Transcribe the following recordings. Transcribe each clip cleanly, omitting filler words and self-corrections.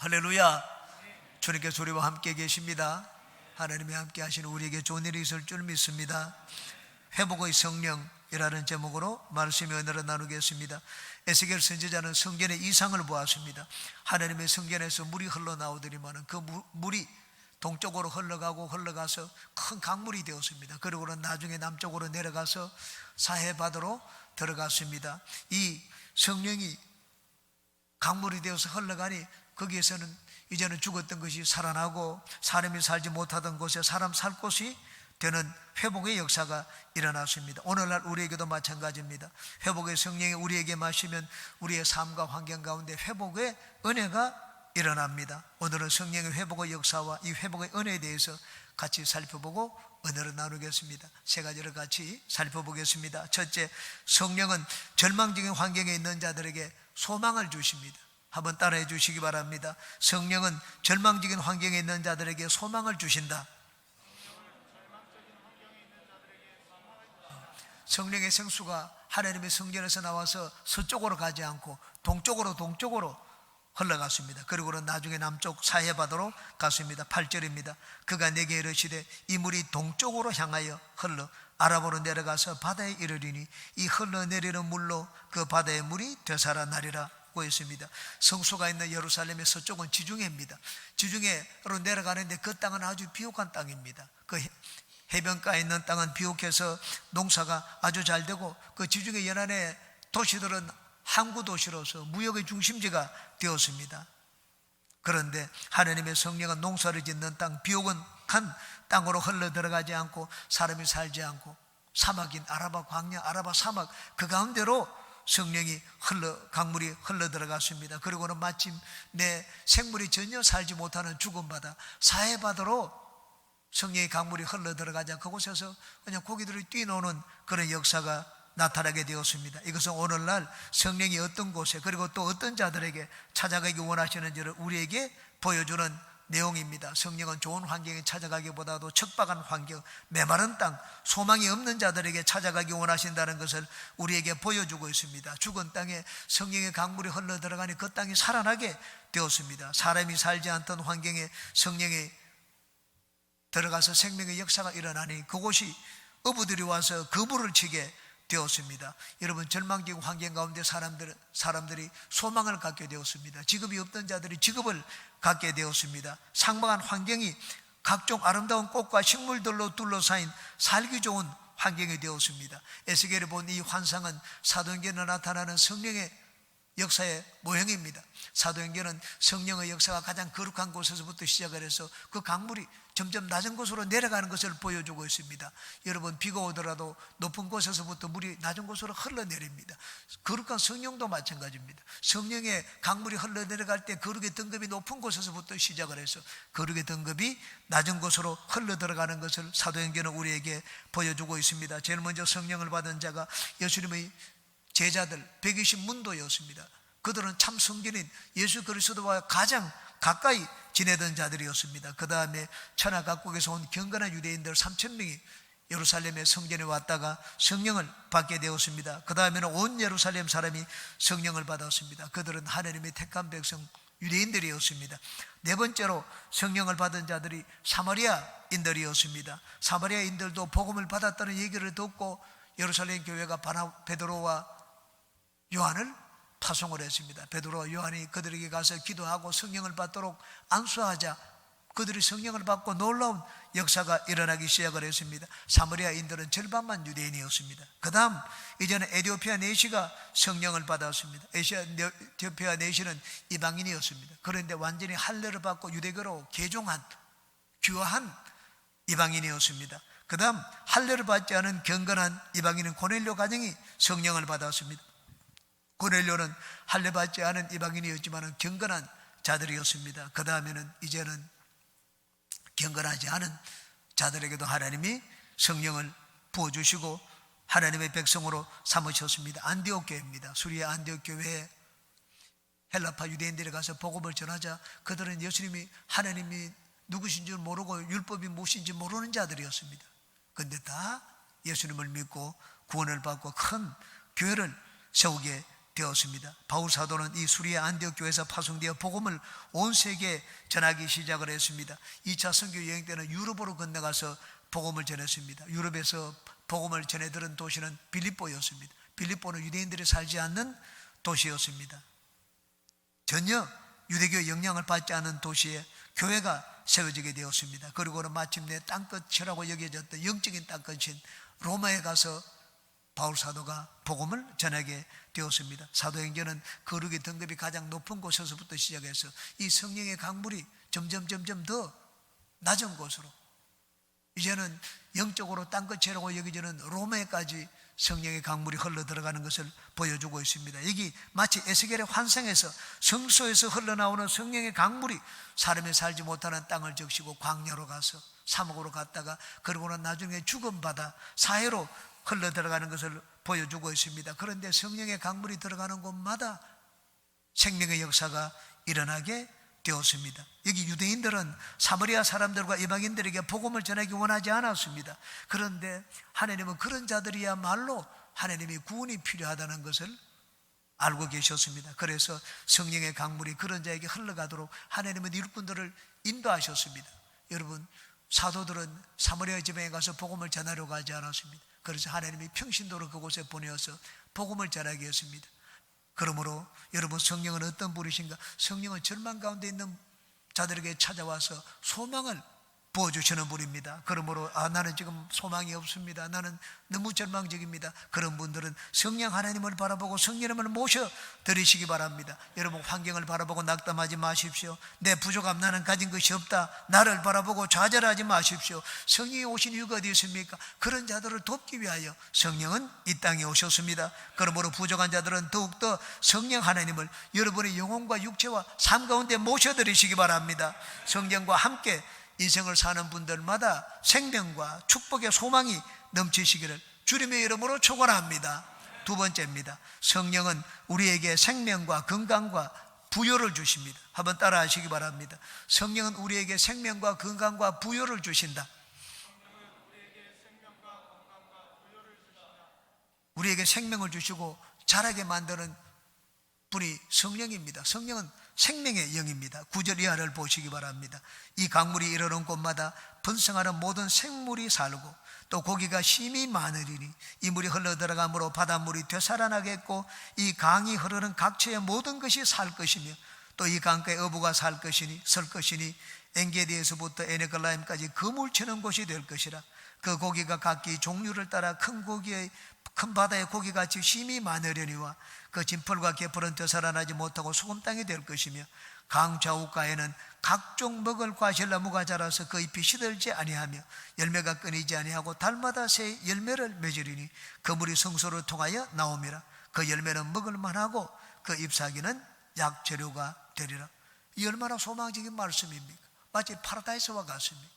할렐루야. 주님께서 우리와 함께 계십니다. 하나님이 함께 하시는 우리에게 좋은 일이 있을 줄 믿습니다. 회복의 성령이라는 제목으로 말씀의 은혜를 나누겠습니다. 에스겔 선지자는 성전의 이상을 보았습니다. 하나님의 성전에서 물이 흘러나오더니만 그 물이 동쪽으로 흘러가서 큰 강물이 되었습니다. 그리고는 나중에 남쪽으로 내려가서 사해바다로 들어갔습니다. 이 성령이 강물이 되어서 흘러가니 거기에서는 이제는 죽었던 것이 살아나고 사람이 살지 못하던 곳에 사람 살 곳이 되는 회복의 역사가 일어났습니다. 오늘날 우리에게도 마찬가지입니다. 회복의 성령이 우리에게 마시면 우리의 삶과 환경 가운데 회복의 은혜가 일어납니다. 오늘은 성령의 회복의 역사와 이 회복의 은혜에 대해서 같이 살펴보고 은혜를 나누겠습니다. 세 가지를 같이 살펴보겠습니다. 첫째, 성령은 절망적인 환경에 있는 자들에게 소망을 주십니다. 한번 따라해 주시기 바랍니다. 성령은 절망적인 환경에 있는 자들에게 소망을 주신다. 성령의 생수가 하나님의 성전에서 나와서 서쪽으로 가지 않고 동쪽으로 흘러갔습니다. 그리고는 나중에 남쪽 사해바다로 갔습니다. 8절입니다. 그가 내게 이르시되 이 물이 동쪽으로 향하여 흘러 아람으로 내려가서 바다에 이르리니 이 흘러내리는 물로 그 바다의 물이 되살아나리라 고 있습니다. 성소가 있는 예루살렘의 서쪽은 지중해입니다. 지중해로 내려가는데 그 땅은 아주 비옥한 땅입니다. 그 해변가에 있는 땅은 비옥해서 농사가 아주 잘 되고 그 지중해 연안의 도시들은 항구 도시로서 무역의 중심지가 되었습니다. 그런데 하나님의 성령은 농사를 짓는 땅, 비옥한 땅으로 흘러 들어가지 않고 사람이 살지 않고 사막인 아라바 광야, 아라바 사막 그 가운데로 성령이 강물이 흘러 들어갔습니다. 그리고는 마침 내 생물이 전혀 살지 못하는 죽은 바다, 사해바다로 성령의 강물이 흘러 들어가자 그곳에서 그냥 고기들이 뛰노는 그런 역사가 나타나게 되었습니다. 이것은 오늘날 성령이 어떤 곳에 그리고 또 어떤 자들에게 찾아가기 원하시는지를 우리에게 보여주는 내용입니다. 성령은 좋은 환경에 찾아가기보다도 척박한 환경, 메마른 땅, 소망이 없는 자들에게 찾아가기 원하신다는 것을 우리에게 보여주고 있습니다. 죽은 땅에 성령의 강물이 흘러 들어가니 그 땅이 살아나게 되었습니다. 사람이 살지 않던 환경에 성령이 들어가서 생명의 역사가 일어나니 그곳이 어부들이 와서 거부를 치게 되었습니다. 여러분, 절망적인 환경 가운데 사람들이 소망을 갖게 되었습니다. 직업이 없던 자들이 직업을 갖게 되었습니다. 상방한 환경이 각종 아름다운 꽃과 식물들로 둘러싸인 살기 좋은 환경이 되었습니다. 에스겔이 본 이 환상은 사도행전에 나타나는 성령의 역사의 모형입니다. 사도행전은 성령의 역사가 가장 거룩한 곳에서부터 시작을 해서 그 강물이 점점 낮은 곳으로 내려가는 것을 보여주고 있습니다. 여러분, 비가 오더라도 높은 곳에서부터 물이 낮은 곳으로 흘러내립니다. 거룩한 성령도 마찬가지입니다. 성령의 강물이 흘러내려갈 때 거룩의 등급이 높은 곳에서부터 시작을 해서 거룩의 등급이 낮은 곳으로 흘러들어가는 것을 사도행전은 우리에게 보여주고 있습니다. 제일 먼저 성령을 받은 자가 예수님의 제자들 120문도였습니다. 그들은 참 성전인 예수 그리스도와 가장 가까이 지내던 자들이었습니다. 그 다음에 천하 각국에서 온 경건한 유대인들 3,000명이 예루살렘의 성전에 왔다가 성령을 받게 되었습니다. 그 다음에는 온 예루살렘 사람이 성령을 받았습니다. 그들은 하나님의 택한 백성 유대인들이었습니다. 네 번째로 성령을 받은 자들이 사마리아인들이었습니다. 사마리아인들도 복음을 받았다는 얘기를 듣고 예루살렘 교회가 베드로와 요한을 파송을 했습니다. 베드로와 요한이 그들에게 가서 기도하고 성령을 받도록 안수하자 그들이 성령을 받고 놀라운 역사가 일어나기 시작을 했습니다. 사마리아인들은 절반만 유대인이었습니다. 그 다음 이제는 에티오피아 내시가 성령을 받았습니다. 에티오피아 내시는 이방인이었습니다. 그런데 완전히 할례를 받고 유대교로 개종한 귀화한 이방인이었습니다. 그 다음 할례를 받지 않은 경건한 이방인은 고넬료 가정이 성령을 받았습니다. 고넬료는 할례 받지 않은 이방인이었지만 경건한 자들이었습니다. 그 다음에는 이제는 경건하지 않은 자들에게도 하나님이 성령을 부어주시고 하나님의 백성으로 삼으셨습니다. 안디옥 교회입니다. 수리아 안디옥 교회에 헬라파 유대인들이 가서 복음을 전하자 그들은 예수님이 하나님이 누구신 줄 모르고 율법이 무엇인지 모르는 자들이었습니다. 그런데 다 예수님을 믿고 구원을 받고 큰 교회를 세우게 되었습니다. 바울 사도는 이 수리아 안디옥 교회에서 파송되어 복음을 온 세계에 전하기 시작을 했습니다. 2차 선교 여행 때는 유럽으로 건너가서 복음을 전했습니다. 유럽에서 복음을 전해들은 도시는 빌립보였습니다. 빌립보는 유대인들이 살지 않는 도시였습니다. 전혀 유대교의 영향을 받지 않은 도시에 교회가 세워지게 되었습니다. 그리고는 마침내 땅끝이라고 여겨졌던 영적인 땅끝인 로마에 가서 바울 사도가 복음을 전하게 되었습니다. 사도행전은 거룩의 등급이 가장 높은 곳에서부터 시작해서 이 성령의 강물이 점점 더 낮은 곳으로, 이제는 영적으로 땅끝이라고 여겨지는 로마에까지 성령의 강물이 흘러 들어가는 것을 보여주고 있습니다. 여기 마치 에스겔의 환상에서 성소에서 흘러나오는 성령의 강물이 사람이 살지 못하는 땅을 적시고 광야로 가서 사막으로 갔다가 그러고는 나중에 죽음받아 사해로 흘러 들어가는 것을 보여주고 있습니다. 그런데 성령의 강물이 들어가는 곳마다 생명의 역사가 일어나게 되었습니다. 여기 유대인들은 사마리아 사람들과 이방인들에게 복음을 전하기 원하지 않았습니다. 그런데 하나님은 그런 자들이야말로 하나님의 구원이 필요하다는 것을 알고 계셨습니다. 그래서 성령의 강물이 그런 자에게 흘러가도록 하나님은 일꾼들을 인도하셨습니다. 여러분, 사도들은 사마리아 지방에 가서 복음을 전하려고 하지 않았습니다. 그래서 하나님이 평신도로 그곳에 보내어서 복음을 전하게 했습니다. 그러므로 여러분, 성령은 어떤 분이신가? 성령은 절망 가운데 있는 자들에게 찾아와서 소망을 부어주시는 분입니다. 그러므로 나는 지금 소망이 없습니다, 나는 너무 절망적입니다, 그런 분들은 성령 하나님을 바라보고 성령님을 모셔드리시기 바랍니다. 여러분, 환경을 바라보고 낙담하지 마십시오. 내 부족함, 나는 가진 것이 없다, 나를 바라보고 좌절하지 마십시오. 성령이 오신 이유가 어디 있습니까? 그런 자들을 돕기 위하여 성령은 이 땅에 오셨습니다. 그러므로 부족한 자들은 더욱더 성령 하나님을 여러분의 영혼과 육체와 삶 가운데 모셔드리시기 바랍니다. 성령과 함께 인생을 사는 분들마다 생명과 축복의 소망이 넘치시기를 주님의 이름으로 축원합니다. 두 번째입니다. 성령은 우리에게 생명과 건강과 부요를 주십니다. 한번 따라 하시기 바랍니다. 성령은 우리에게 생명과 건강과 부요를 주신다. 우리에게 생명을 주시고 자라게 만드는 분이 성령입니다. 성령은 생명의 영입니다. 9절 이하를 보시기 바랍니다. 이 강물이 이르는 곳마다 번성하는 모든 생물이 살고 또 고기가 심히 많으리니 이 물이 흘러들어가므로 바닷물이 되살아나겠고 이 강이 흐르는 각처의 모든 것이 살 것이며 또 이 강가에 어부가 설 것이니 엔게디에서부터 에네글라임까지 그물치는 곳이 될 것이라. 그 고기가 각기 종류를 따라 큰 바다의 고기같이 심히 많으려니와 그 진펄과 개펄은 되살아나지 못하고 소금 땅이 될 것이며 강 좌우가에는 각종 먹을 과실나무가 자라서 그 잎이 시들지 아니하며 열매가 끊이지 아니하고 달마다 새 열매를 맺으리니 그 물이 성소를 통하여 나옴이라. 그 열매는 먹을 만하고 그 잎사귀는 약재료가 되리라. 이 얼마나 소망적인 말씀입니까? 마치 파라다이스와 같습니다.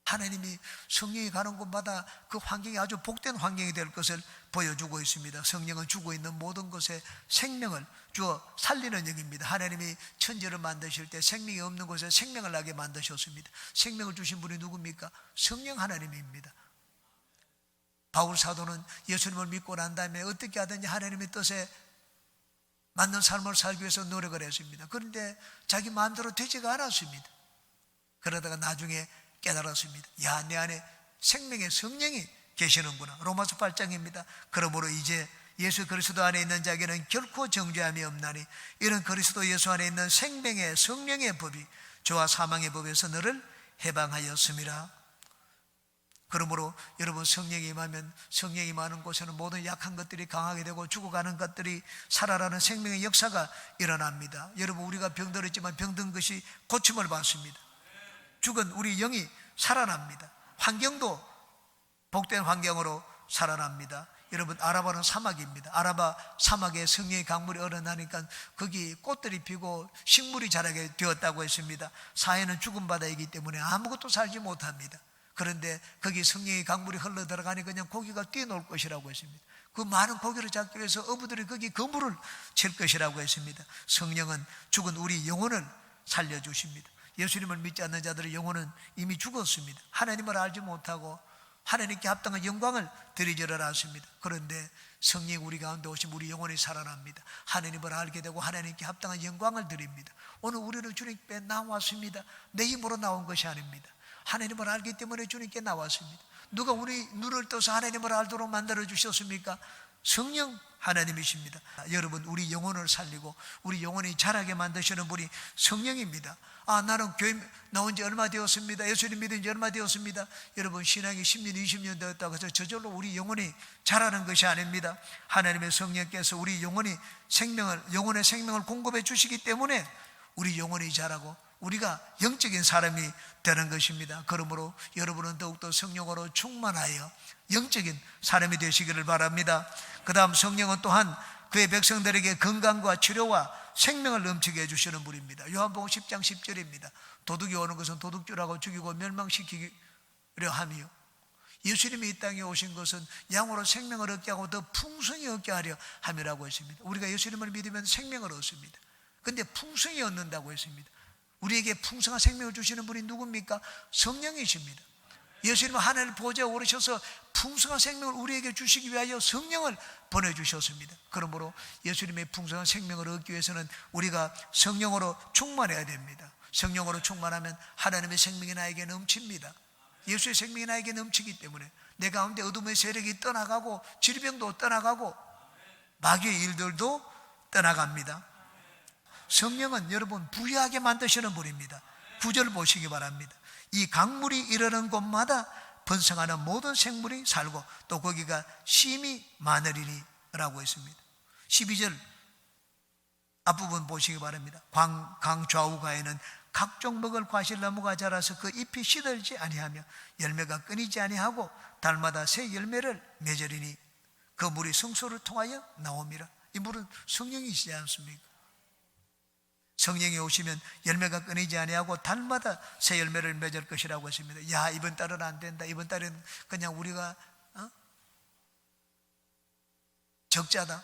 하나님이 성령이 가는 곳마다 그 환경이 아주 복된 환경이 될 것을 보여주고 있습니다. 성령은 주고 있는 모든 것에 생명을 주어 살리는 영입니다. 하나님이 천지를 만드실 때 생명이 없는 곳에 생명을 나게 만드셨습니다. 생명을 주신 분이 누굽니까? 성령 하나님입니다. 바울 사도는 예수님을 믿고 난 다음에 어떻게 하든지 하나님의 뜻에 맞는 삶을 살기 위해서 노력을 했습니다. 그런데 자기 마음대로 되지가 않았습니다. 그러다가 나중에 깨달았습니다. 야, 내 안에 생명의 성령이 계시는구나. 로마서 8장입니다. 그러므로 이제 예수 그리스도 안에 있는 자에게는 결코 정죄함이 없나니 이런 그리스도 예수 안에 있는 생명의 성령의 법이 죄와 사망의 법에서 너를 해방하였음이라. 그러므로 여러분, 성령이 임하면 성령이 임하는 곳에는 모든 약한 것들이 강하게 되고 죽어가는 것들이 살아나는 생명의 역사가 일어납니다. 여러분, 우리가 병들었지만 병든 것이 고침을 받습니다. 죽은 우리 영이 살아납니다. 환경도 복된 환경으로 살아납니다. 여러분, 아라바는 사막입니다. 아라바 사막에 성령의 강물이 얼어나니까 거기 꽃들이 피고 식물이 자라게 되었다고 했습니다. 사해는 죽은 바다이기 때문에 아무것도 살지 못합니다. 그런데 거기 성령의 강물이 흘러 들어가니 그냥 고기가 뛰어놀 것이라고 했습니다. 그 많은 고기를 잡기 위해서 어부들이 거기 그물을 칠 것이라고 했습니다. 성령은 죽은 우리 영혼을 살려주십니다. 예수님을 믿지 않는 자들의 영혼은 이미 죽었습니다. 하나님을 알지 못하고 하나님께 합당한 영광을 드리지를 않습니다. 그런데 성령 우리 가운데 오시면 우리 영혼이 살아납니다. 하나님을 알게 되고 하나님께 합당한 영광을 드립니다. 오늘 우리는 주님께 나왔습니다. 내 힘으로 나온 것이 아닙니다. 하나님을 알기 때문에 주님께 나왔습니다. 누가 우리 눈을 떠서 하나님을 알도록 만들어 주셨습니까? 성령 하나님이십니다. 여러분, 우리 영혼을 살리고 우리 영혼이 자라게 만드시는 분이 성령입니다. 나는 교회 나온 지 얼마 되었습니다. 예수님 믿은 지 얼마 되었습니다. 여러분, 신앙이 10년 20년 되었다고 해서 저절로 우리 영혼이 자라는 것이 아닙니다. 하나님의 성령께서 우리 영혼의 생명을 공급해 주시기 때문에 우리 영혼이 자라고 우리가 영적인 사람이 되는 것입니다. 그러므로 여러분은 더욱더 성령으로 충만하여 영적인 사람이 되시기를 바랍니다. 그 다음, 성령은 또한 그의 백성들에게 건강과 치료와 생명을 넘치게 해주시는 분입니다. 요한복음 10장 10절입니다. 도둑이 오는 것은 도둑질하고 죽이고 멸망시키려 하며, 예수님이 이 땅에 오신 것은 양으로 생명을 얻게 하고 더 풍성히 얻게 하려 함이라고 했습니다. 우리가 예수님을 믿으면 생명을 얻습니다. 그런데 풍성히 얻는다고 했습니다. 우리에게 풍성한 생명을 주시는 분이 누굽니까? 성령이십니다. 예수님은 하늘 보좌에 오르셔서 풍성한 생명을 우리에게 주시기 위하여 성령을 보내주셨습니다. 그러므로 예수님의 풍성한 생명을 얻기 위해서는 우리가 성령으로 충만해야 됩니다. 성령으로 충만하면 하나님의 생명이 나에게 넘칩니다. 예수의 생명이 나에게 넘치기 때문에 내 가운데 어둠의 세력이 떠나가고 질병도 떠나가고 마귀의 일들도 떠나갑니다. 성령은 여러분 부유하게 만드시는 분입니다. 9절 보시기 바랍니다. 이 강물이 이르는 곳마다 번성하는 모든 생물이 살고 또 거기가 심히 많으리니 라고 했습니다. 12절 앞부분 보시기 바랍니다. 강 좌우가에는 각종 먹을 과실나무가 자라서 그 잎이 시들지 아니하며 열매가 끊이지 아니하고 달마다 새 열매를 맺으리니 그 물이 성소를 통하여 나옵니다. 이 물은 성령이시지 않습니까? 성령이 오시면 열매가 끊이지 아니하고 달마다 새 열매를 맺을 것이라고 했습니다. 야, 이번 달은 안 된다. 이번 달은 그냥 우리가 적자다.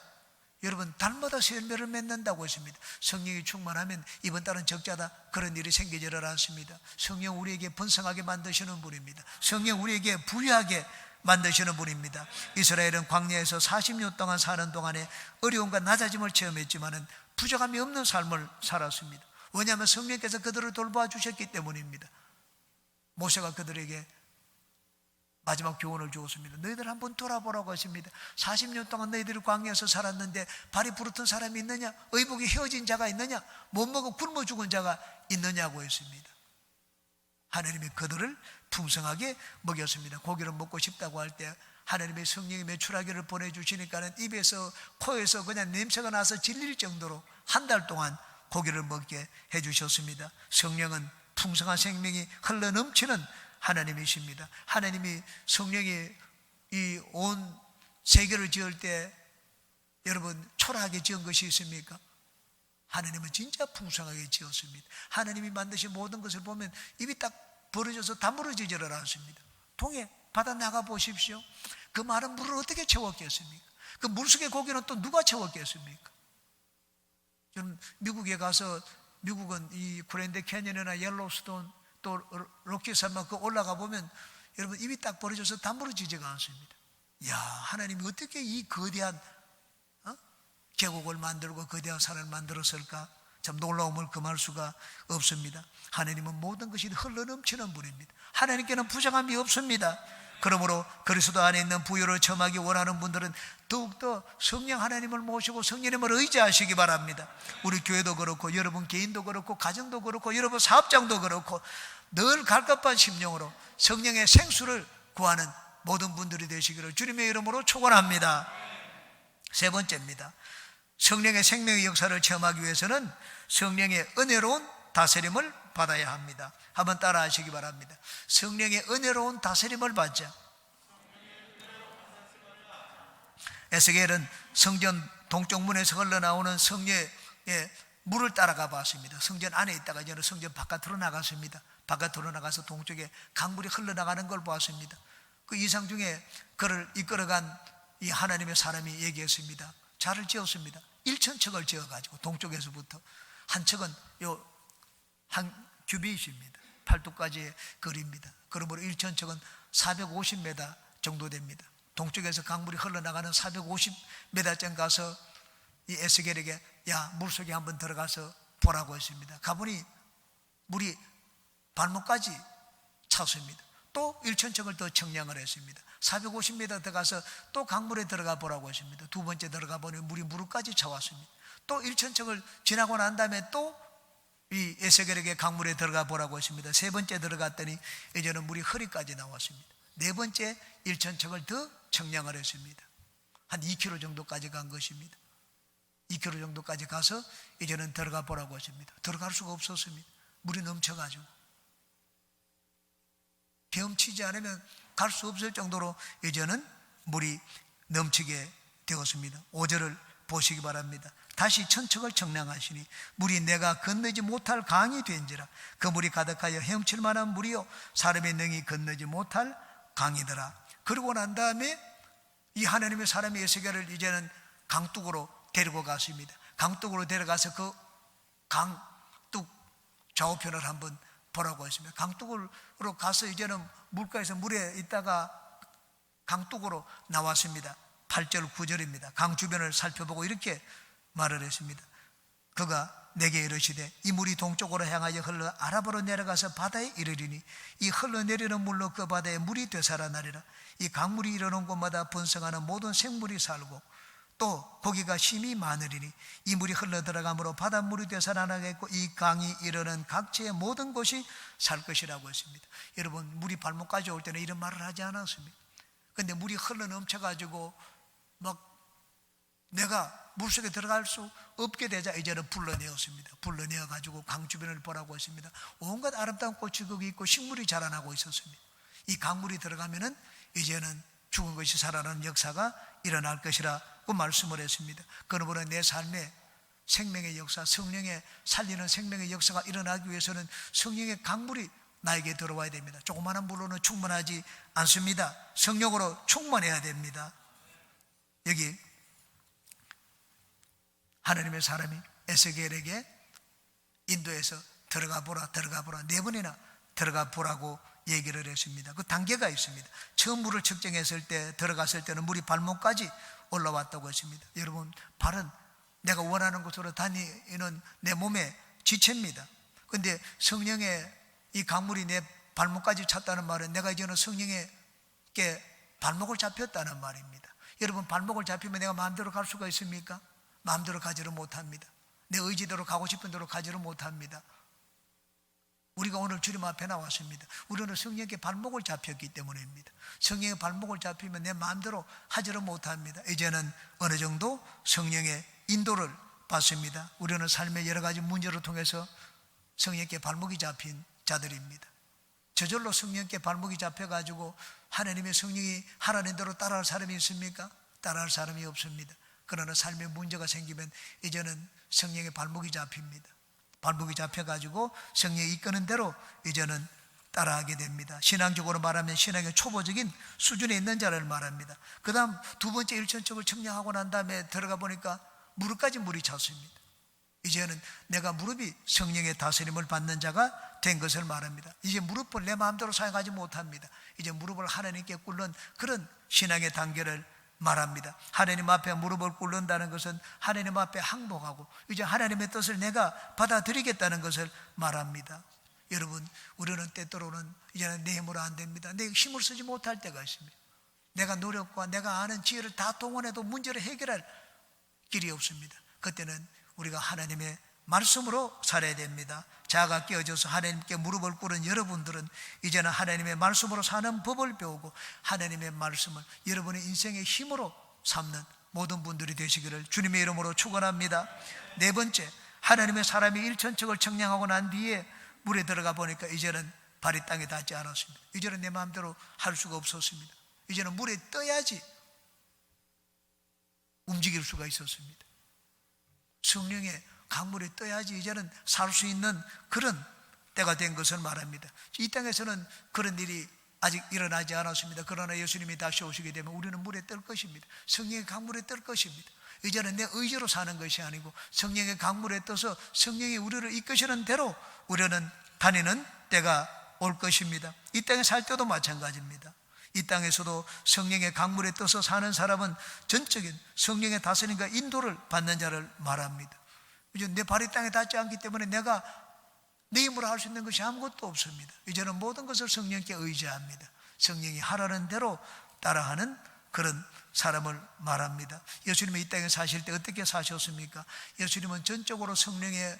여러분, 달마다 새 열매를 맺는다고 했습니다. 성령이 충만하면 이번 달은 적자다, 그런 일이 생기지를 않습니다. 성령 우리에게 번성하게 만드시는 분입니다. 성령 우리에게 부유하게 만드시는 분입니다. 이스라엘은 광야에서 40년 동안 사는 동안에 어려움과 낮아짐을 체험했지만은 부족함이 없는 삶을 살았습니다. 왜냐하면 성령께서 그들을 돌봐 주셨기 때문입니다. 모세가 그들에게 마지막 교훈을 주었습니다. 너희들 한번 돌아보라고 하십니다. 40년 동안 너희들이 광야에서 살았는데 발이 부르던 사람이 있느냐? 의복이 헤어진 자가 있느냐? 못 먹어 굶어 죽은 자가 있느냐고 했습니다. 하나님이 그들을 풍성하게 먹였습니다. 고기를 먹고 싶다고 할 때 하나님의 성령이 메추라기를 보내주시니까는 입에서 코에서 그냥 냄새가 나서 질릴 정도로 한 달 동안 고기를 먹게 해주셨습니다. 성령은 풍성한 생명이 흘러넘치는 하나님이십니다. 하나님이 성령이 이 온 세계를 지을 때 여러분 초라하게 지은 것이 있습니까? 하나님은 진짜 풍성하게 지었습니다. 하나님이 만드신 모든 것을 보면 입이 딱 벌어져서 다물어지지를 않습니다. 동해 바다 나가 보십시오. 그 많은 물을 어떻게 채웠겠습니까? 그 물속의 고기는 또 누가 채웠겠습니까? 저는 미국에 가서, 미국은 이 그랜드 캐니언이나 옐로스톤 또 로키 산맥 그 올라가 보면 여러분 입이 딱 벌어져서 다물어지지가 않습니다. 야, 하나님이 어떻게 이 거대한 계곡을 만들고 거대한 산을 만들었을까? 참 놀라움을 금할 수가 없습니다. 하나님은 모든 것이 흘러넘치는 분입니다. 하나님께는 부족함이 없습니다. 그러므로 그리스도 안에 있는 부요를 체험하기 원하는 분들은 더욱더 성령 하나님을 모시고 성령님을 의지하시기 바랍니다. 우리 교회도 그렇고 여러분 개인도 그렇고 가정도 그렇고 여러분 사업장도 그렇고 늘 갈급한 심령으로 성령의 생수를 구하는 모든 분들이 되시기를 주님의 이름으로 축원합니다. 세 번째입니다. 성령의 생명의 역사를 체험하기 위해서는 성령의 은혜로운 다스림을 받아야 합니다. 한번 따라 하시기 바랍니다. 성령의 은혜로운 다스림을 받자. 에스겔은 성전 동쪽 문에서 흘러나오는 성령의 물을 따라가 봤습니다. 성전 안에 있다가 이제는 성전 바깥으로 나갔습니다. 바깥으로 나가서 동쪽에 강물이 흘러나가는 걸 보았습니다. 그 이상 중에 그를 이끌어간 이 하나님의 사람이 얘기했습니다. 잘을 지었습니다. 1,000척을 지어가지고 동쪽에서부터 한 척은 한 규빗입니다. 팔도까지의 거리입니다. 그러므로 1천척은 450m 정도 됩니다. 동쪽에서 강물이 흘러나가는 450m쯤 가서 이 에스겔에게 야, 물속에 한번 들어가서 보라고 했습니다. 가보니 물이 발목까지 찼습니다. 또 1천척을 더 청량을 했습니다. 450m 들어가서 또 강물에 들어가 보라고 했습니다. 두 번째 들어가 보니 물이 무릎까지 차왔습니다. 또 1천척을 지나고 난 다음에 또 이 에스겔에게 강물에 들어가 보라고 했습니다. 세 번째 들어갔더니 이제는 물이 허리까지 나왔습니다. 네 번째 1천척을 더 청량을 했습니다. 한 2km 정도까지 간 것입니다. 2km 정도까지 가서 이제는 들어가 보라고 했습니다. 들어갈 수가 없었습니다. 물이 넘쳐가지고 헤엄치지 않으면 갈 수 없을 정도로 이제는 물이 넘치게 되었습니다. 5절을 보시기 바랍니다. 다시 천척을 청량하시니 물이 내가 건너지 못할 강이 된지라. 그 물이 가득하여 헤엄칠 만한 물이요 사람의 능히 건너지 못할 강이더라. 그러고 난 다음에 이 하나님의 사람이 에스겔을 이제는 강둑으로 데리고 갔습니다. 강둑으로 데려가서 그 강둑 좌우편을 한번 보라고 했습니다. 강둑으로 가서 이제는 물가에서 물에 있다가 강둑으로 나왔습니다. 8절 9절입니다. 강 주변을 살펴보고 이렇게 말을 했습니다. 그가 내게 이르시되 이 물이 동쪽으로 향하여 흘러 아라바로 내려가서 바다에 이르리니 이 흘러내리는 물로 그 바다에 물이 되살아나리라. 이 강물이 이르는 곳마다 번성하는 모든 생물이 살고 또 고기가 심히 많으리니 이 물이 흘러들어가므로 바닷물이 되살아나겠고 이 강이 이르는 각지의 모든 곳이 살 것이라고 했습니다. 여러분, 물이 발목까지 올 때는 이런 말을 하지 않았습니다. 그런데 물이 흘러 넘쳐가지고 막 내가 물속에 들어갈 수 없게 되자 이제는 불러내었습니다. 불러내어가지고 강 주변을 보라고 했습니다. 온갖 아름다운 꽃이 거기 있고 식물이 자라나고 있었습니다. 이 강물이 들어가면은 이제는 죽은 것이 살아나는 역사가 일어날 것이라고 말씀을 했습니다. 그러므로 내 삶에 생명의 역사, 성령의 살리는 생명의 역사가 일어나기 위해서는 성령의 강물이 나에게 들어와야 됩니다. 조그마한 물로는 충분하지 않습니다. 성령으로 충만해야 됩니다. 여기 하나님의 사람이 에스겔에게 인도에서 들어가 보라 네 번이나 들어가 보라고 얘기를 했습니다. 그 단계가 있습니다. 처음 물을 측정했을 때 들어갔을 때는 물이 발목까지 올라왔다고 했습니다. 여러분, 발은 내가 원하는 곳으로 다니는 내 몸의 지체입니다. 그런데 성령의 이 강물이 내 발목까지 찼다는 말은 내가 이제는 성령에게 발목을 잡혔다는 말입니다. 여러분, 발목을 잡히면 내가 마음대로 갈 수가 있습니까? 마음대로 가지를 못합니다. 내 의지대로 가고 싶은 대로 가지를 못합니다. 우리가 오늘 주님 앞에 나왔습니다. 우리는 성령께 발목을 잡혔기 때문입니다. 성령의 발목을 잡히면 내 마음대로 하지를 못합니다. 이제는 어느 정도 성령의 인도를 받습니다. 우리는 삶의 여러 가지 문제를 통해서 성령께 발목이 잡힌 자들입니다. 저절로 성령께 발목이 잡혀가지고 하나님의 성령이 하라는 대로 따라할 사람이 있습니까? 따라할 사람이 없습니다. 그러나 삶에 문제가 생기면 이제는 성령의 발목이 잡힙니다. 발목이 잡혀가지고 성령이 이끄는 대로 이제는 따라하게 됩니다. 신앙적으로 말하면 신앙의 초보적인 수준에 있는 자를 말합니다. 그 다음 두 번째 1천척을 청량하고 난 다음에 들어가 보니까 무릎까지 물이 찼습니다. 이제는 내가 무릎이 성령의 다스림을 받는 자가 된 것을 말합니다. 이제 무릎을 내 마음대로 사용하지 못합니다. 이제 무릎을 하나님께 꿇는 그런 신앙의 단계를 말합니다. 하나님 앞에 무릎을 꿇는다는 것은 하나님 앞에 항복하고 이제 하나님의 뜻을 내가 받아들이겠다는 것을 말합니다. 여러분, 우리는 때때로는 이제는 내 힘으로 안 됩니다. 내 힘을 쓰지 못할 때가 있습니다. 내가 노력과 내가 아는 지혜를 다 동원해도 문제를 해결할 길이 없습니다. 그때는 우리가 하나님의 말씀으로 살아야 됩니다. 자아가 깨어져서 하나님께 무릎을 꿇은 여러분들은 이제는 하나님의 말씀으로 사는 법을 배우고 하나님의 말씀을 여러분의 인생의 힘으로 삼는 모든 분들이 되시기를 주님의 이름으로 축원합니다. 네 번째, 하나님의 사람이 1천척을 청량하고 난 뒤에 물에 들어가 보니까 이제는 발이 땅에 닿지 않았습니다. 이제는 내 마음대로 할 수가 없었습니다. 이제는 물에 떠야지 움직일 수가 있었습니다. 성령의 강물에 떠야지 이제는 살 수 있는 그런 때가 된 것을 말합니다. 이 땅에서는 그런 일이 아직 일어나지 않았습니다. 그러나 예수님이 다시 오시게 되면 우리는 물에 뜰 것입니다. 성령의 강물에 뜰 것입니다. 이제는 내 의지로 사는 것이 아니고 성령의 강물에 떠서 성령이 우리를 이끄시는 대로 우리는 다니는 때가 올 것입니다. 이 땅에 살 때도 마찬가지입니다. 이 땅에서도 성령의 강물에 떠서 사는 사람은 전적인 성령의 다스림과 인도를 받는 자를 말합니다. 이제 내 발이 땅에 닿지 않기 때문에 내가 내 힘으로 할 수 있는 것이 아무것도 없습니다. 이제는 모든 것을 성령께 의지합니다. 성령이 하라는 대로 따라하는 그런 사람을 말합니다. 예수님이 이 땅에 사실 때 어떻게 사셨습니까? 예수님은 전적으로 성령의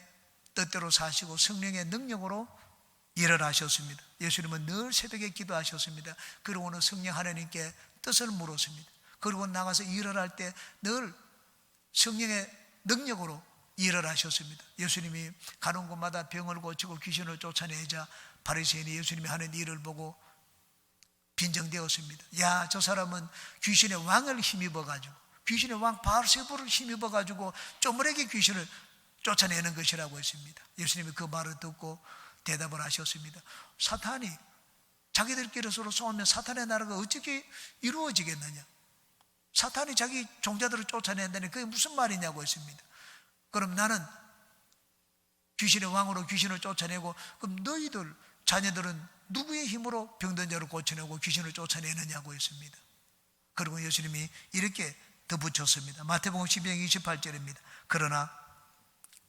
뜻대로 사시고 성령의 능력으로 일을 하셨습니다. 예수님은 늘 새벽에 기도하셨습니다. 그리고는 성령 하나님께 뜻을 물었습니다. 그리고 나가서 일을 할 때 늘 성령의 능력으로 일을 하셨습니다. 예수님이 가는 곳마다 병을 고치고 귀신을 쫓아내자 바리새인이 예수님이 하는 일을 보고 빈정되었습니다. 야, 저 사람은 귀신의 왕을 힘입어가지고, 귀신의 왕 바알세불을 힘입어가지고 쪼무레기 귀신을 쫓아내는 것이라고 했습니다. 예수님이 그 말을 듣고 대답을 하셨습니다. 사탄이 자기들끼리 서로 싸우면 사탄의 나라가 어떻게 이루어지겠느냐? 사탄이 자기 종자들을 쫓아낸다니 그게 무슨 말이냐고 했습니다. 그럼 나는 귀신의 왕으로 귀신을 쫓아내고, 그럼 너희들 자녀들은 누구의 힘으로 병든 자를 고쳐내고 귀신을 쫓아내느냐고 했습니다. 그리고 예수님이 이렇게 덧붙였습니다. 마태복음 12장 28절입니다. 그러나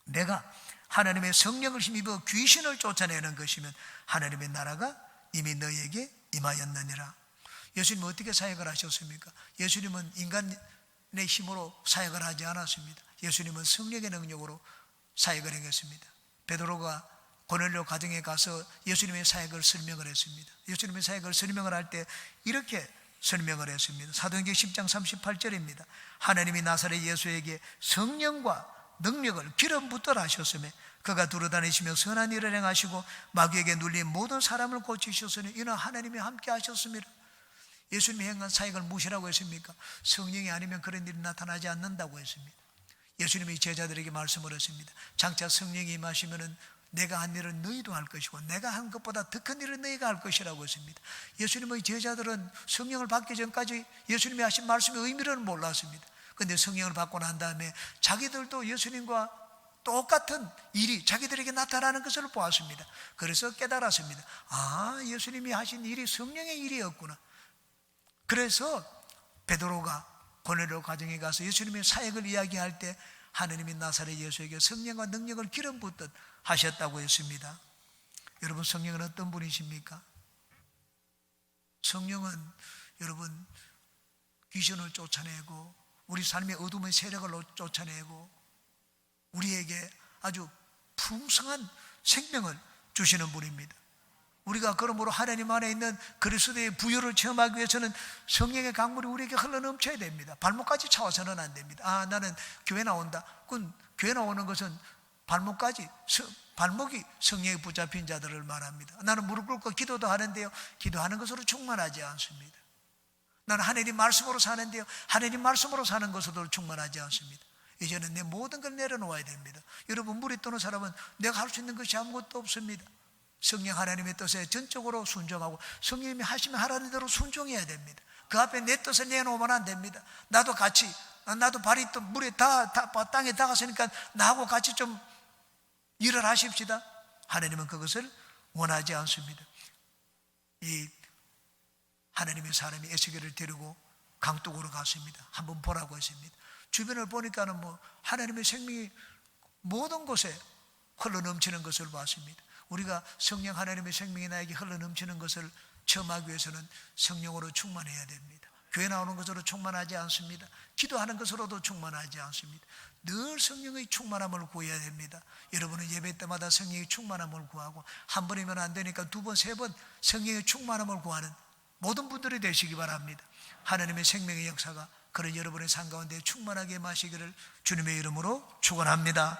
내가 하나님의 성령을 힘입어 귀신을 쫓아내는 것이면 하나님의 나라가 이미 너희에게 임하였느니라. 예수님은 어떻게 사역을 하셨습니까? 예수님은 인간의 힘으로 사역을 하지 않았습니다. 예수님은 성령의 능력으로 사역을 행했습니다. 베드로가 고넬료 가정에 가서 예수님의 사역을 설명을 했습니다. 예수님의 사역을 설명을 할 때 이렇게 설명을 했습니다. 사도행전 10장 38절입니다. 하나님이 나사렛 예수에게 성령과 능력을 기름 붓더라 하셨으며 그가 두루다니시며 선한 일을 행하시고 마귀에게 눌린 모든 사람을 고치셨으니 이는 하나님이 함께 하셨습니다. 예수님이 행한 사역을 무엇이라고 했습니까? 성령이 아니면 그런 일이 나타나지 않는다고 했습니다. 예수님이 제자들에게 말씀을 했습니다. 장차 성령이 임하시면은 내가 한 일은 너희도 할 것이고 내가 한 것보다 더 큰 일은 너희가 할 것이라고 했습니다. 예수님의 제자들은 성령을 받기 전까지 예수님이 하신 말씀의 의미를 몰랐습니다. 그런데 성령을 받고 난 다음에 자기들도 예수님과 똑같은 일이 자기들에게 나타나는 것을 보았습니다. 그래서 깨달았습니다. 아, 예수님이 하신 일이 성령의 일이었구나. 그래서 베드로가 고넬료 가정에 가서 예수님의 사역을 이야기할 때 하나님이 나사렛 예수에게 성령과 능력을 기름 붓듯 하셨다고 했습니다. 여러분, 성령은 어떤 분이십니까? 성령은 여러분 귀신을 쫓아내고 우리 삶의 어둠의 세력을 쫓아내고 우리에게 아주 풍성한 생명을 주시는 분입니다. 우리가 그러므로 하나님 안에 있는 그리스도의 부요를 체험하기 위해서는 성령의 강물이 우리에게 흘러넘쳐야 됩니다. 발목까지 차와서는 안 됩니다. 아, 나는 교회 나온다. 그건 교회 나오는 것은 발목이 성령에 붙잡힌 자들을 말합니다. 나는 무릎 꿇고 기도도 하는데요, 기도하는 것으로 충만하지 않습니다. 나는 하나님 말씀으로 사는데요, 하나님 말씀으로 사는 것으로 충만하지 않습니다. 이제는 내 모든 걸 내려놓아야 됩니다. 여러분, 물이 뜨는 사람은 내가 할 수 있는 것이 아무것도 없습니다. 성령 하나님의 뜻에 전적으로 순종하고 성령님이 하시면 하라는 대로 순종해야 됩니다. 그 앞에 내 뜻을 내놓으면 안 됩니다. 나도 발이 또 물에 땅에 닿았으니까 나하고 같이 좀 일을 하십시다. 하나님은 그것을 원하지 않습니다. 이 하나님의 사람이 에스겔을 데리고 강둑으로 갔습니다. 한번 보라고 했습니다. 주변을 보니까는 하나님의 생명이 모든 곳에 흘러넘치는 것을 봤습니다. 우리가 성령 하나님의 생명이 나에게 흘러넘치는 것을 체험하기 위해서는 성령으로 충만해야 됩니다. 교회 나오는 것으로 충만하지 않습니다. 기도하는 것으로도 충만하지 않습니다. 늘 성령의 충만함을 구해야 됩니다. 여러분은 예배 때마다 성령의 충만함을 구하고 한 번이면 안 되니까 두 번, 세 번 성령의 충만함을 구하는 모든 분들이 되시기 바랍니다. 하나님의 생명의 역사가 그런 여러분의 삶 가운데 충만하게 마시기를 주님의 이름으로 축원합니다.